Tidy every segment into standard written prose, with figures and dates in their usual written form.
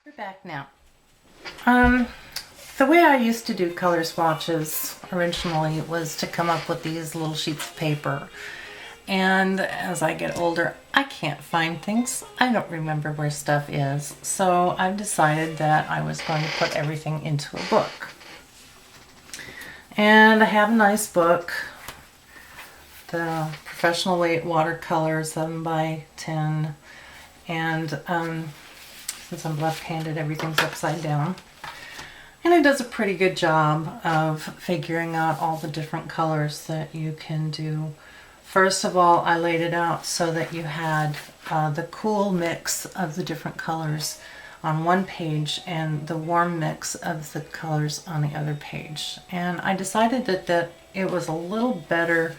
We're back now. The way I used to do color swatches originally was to come up with these little sheets of paper. And as I get older, I can't find things. I don't remember where stuff is. So I've decided that I was going to put everything into a book. And I have a nice book, the Professional Weight Watercolor 7 by 10. And since I'm left-handed, everything's upside down. And it does a pretty good job of figuring out all the different colors that you can do. First of all, I laid it out so that you had the cool mix of the different colors on one page and the warm mix of the colors on the other page. And I decided that it was a little better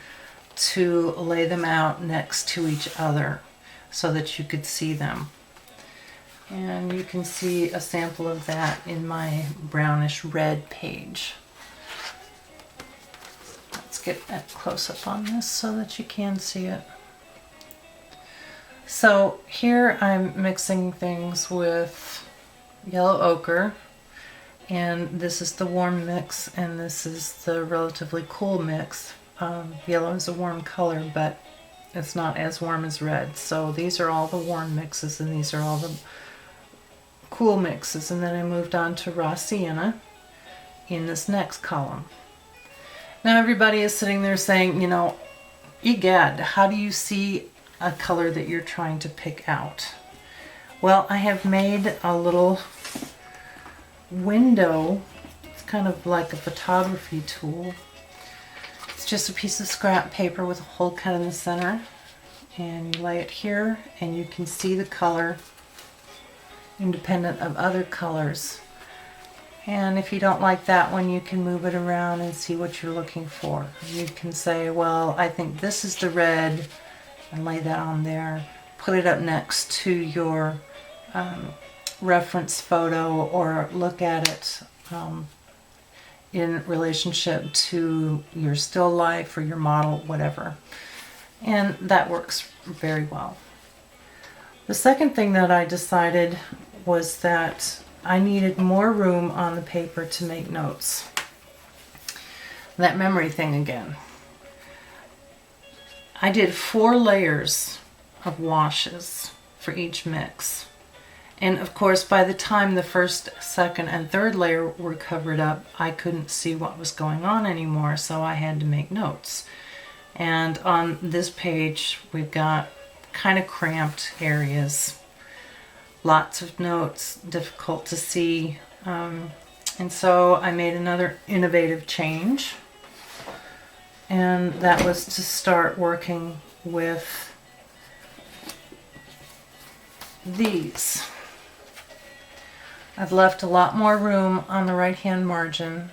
to lay them out next to each other so that you could see them. And you can see a sample of that in my brownish red page. Let's get a close-up on this so that you can see it. So here I'm mixing things with yellow ochre, and this is the warm mix and this is the relatively cool mix. Yellow is a warm color, but it's not as warm as red. So these are all the warm mixes and these are all the cool mixes. And then I moved on to raw sienna in this next column. Now everybody is sitting there saying, you know, egad, how do you see a color that you're trying to pick out? Well, I have made a little window. It's kind of like a photography tool. It's just a piece of scrap paper with a hole cut in the center. And you lay it here and you can see the color independent of other colors. And if you don't like that one, you can move it around and see what you're looking for. You can say, well, I think this is the red, and lay that on there. Put it up next to your reference photo, or look at it in relationship to your still life or your model, whatever. And that works very well. The second thing that I decided was that I needed more room on the paper to make notes. That memory thing again. I did 4 layers of washes for each mix. And of course, by the time the first, second, and third layer were covered up, I couldn't see what was going on anymore, so I had to make notes. And on this page, we've got kind of cramped areas. Lots of notes, difficult to see. And so I made another innovative change. And that was to start working with these. I've left a lot more room on the right-hand margin,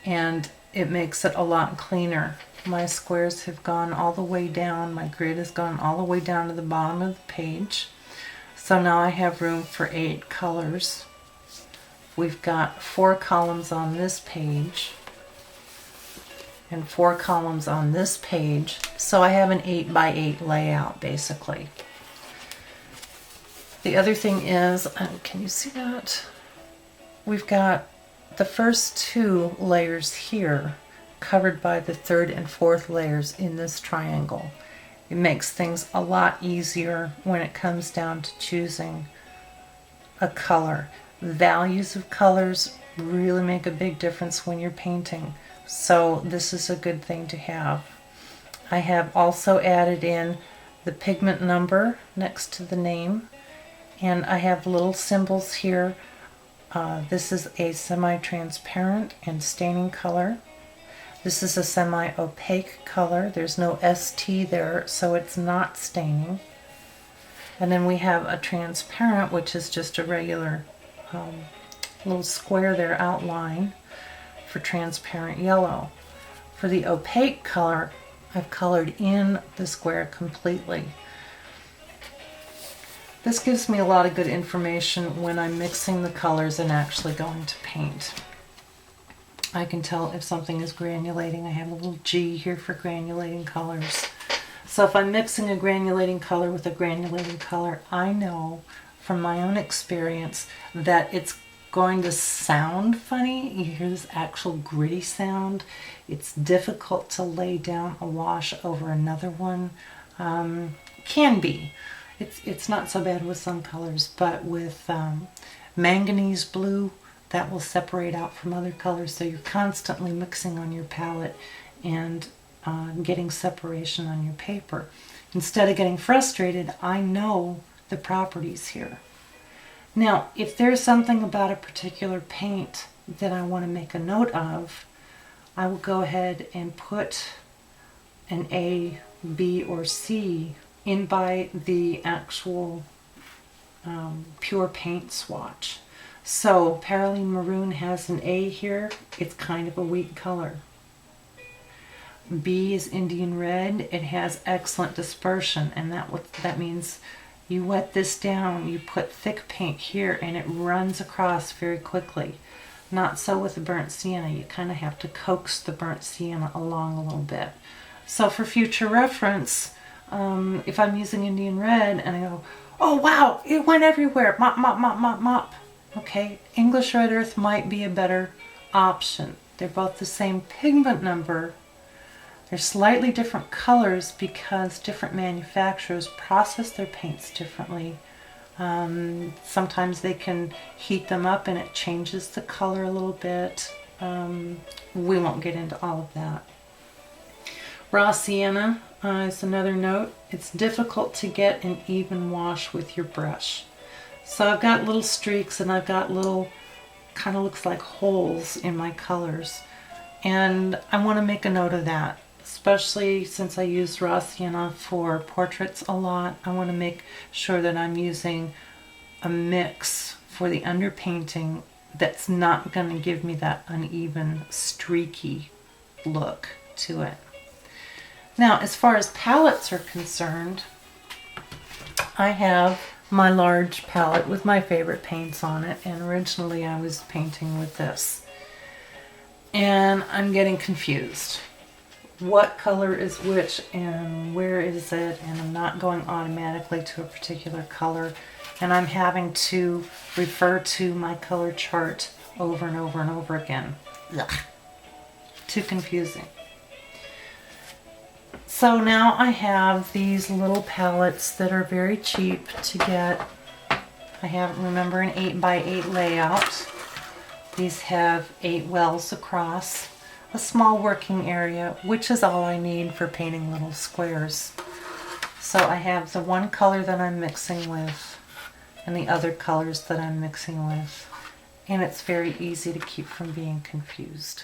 and it makes it a lot cleaner. My squares have gone all the way down. My grid has gone all the way down to the bottom of the page. So now I have room for 8 colors. We've got 4 columns on this page and 4 columns on this page. So I have an 8 by 8 layout basically. The other thing is, can you see that? We've got the first 2 layers here covered by the 3rd and 4th layers in this triangle. It makes things a lot easier when it comes down to choosing a color. Values of colors really make a big difference when you're painting, so this is a good thing to have. I have also added in the pigment number next to the name, and I have little symbols here. This is a semi-transparent and staining color. This is a semi-opaque color. There's no ST there, so it's not staining. And then we have a transparent, which is just a regular little square there outline for transparent yellow. For the opaque color, I've colored in the square completely. This gives me a lot of good information when I'm mixing the colors and actually going to paint. I can tell if something is granulating. I have a little G here for granulating colors. So if I'm mixing a granulating color with a granulating color, I know from my own experience that it's going to sound funny. You hear this actual gritty sound. It's difficult to lay down a wash over another one. Can be. It's not so bad with some colors, but with manganese blue, that will separate out from other colors, so you're constantly mixing on your palette and getting separation on your paper. Instead of getting frustrated, I know the properties here. Now, if there's something about a particular paint that I want to make a note of, I will go ahead and put an A, B, or C in by the actual pure paint swatch. So Paraline Maroon has an A here. It's kind of a weak color. B is Indian Red. It has excellent dispersion, and that means you wet this down, you put thick paint here, and it runs across very quickly. Not so with the burnt sienna. You kind of have to coax the burnt sienna along a little bit. So for future reference, if I'm using Indian Red and I go, oh wow, it went everywhere, mop, mop, mop, mop, mop. Okay, English Red Earth might be a better option. They're both the same pigment number. They're slightly different colors because different manufacturers process their paints differently. Sometimes they can heat them up and it changes the color a little bit. We won't get into all of that. Raw sienna is another note. It's difficult to get an even wash with your brush. So I've got little streaks and I've got little, kind of looks like holes in my colors. And I want to make a note of that. Especially since I use raw sienna for portraits a lot, I want to make sure that I'm using a mix for the underpainting that's not going to give me that uneven, streaky look to it. Now, as far as palettes are concerned, I have my large palette with my favorite paints on it, and originally I was painting with this. And I'm getting confused. What color is which and where is it, and I'm not going automatically to a particular color, and I'm having to refer to my color chart over and over and over again. Ugh. Too confusing. So now I have these little palettes that are very cheap to get. I have, remember, an 8x8 layout. These have 8 wells across. A small working area, which is all I need for painting little squares. So I have the one color that I'm mixing with and the other colors that I'm mixing with, and it's very easy to keep from being confused.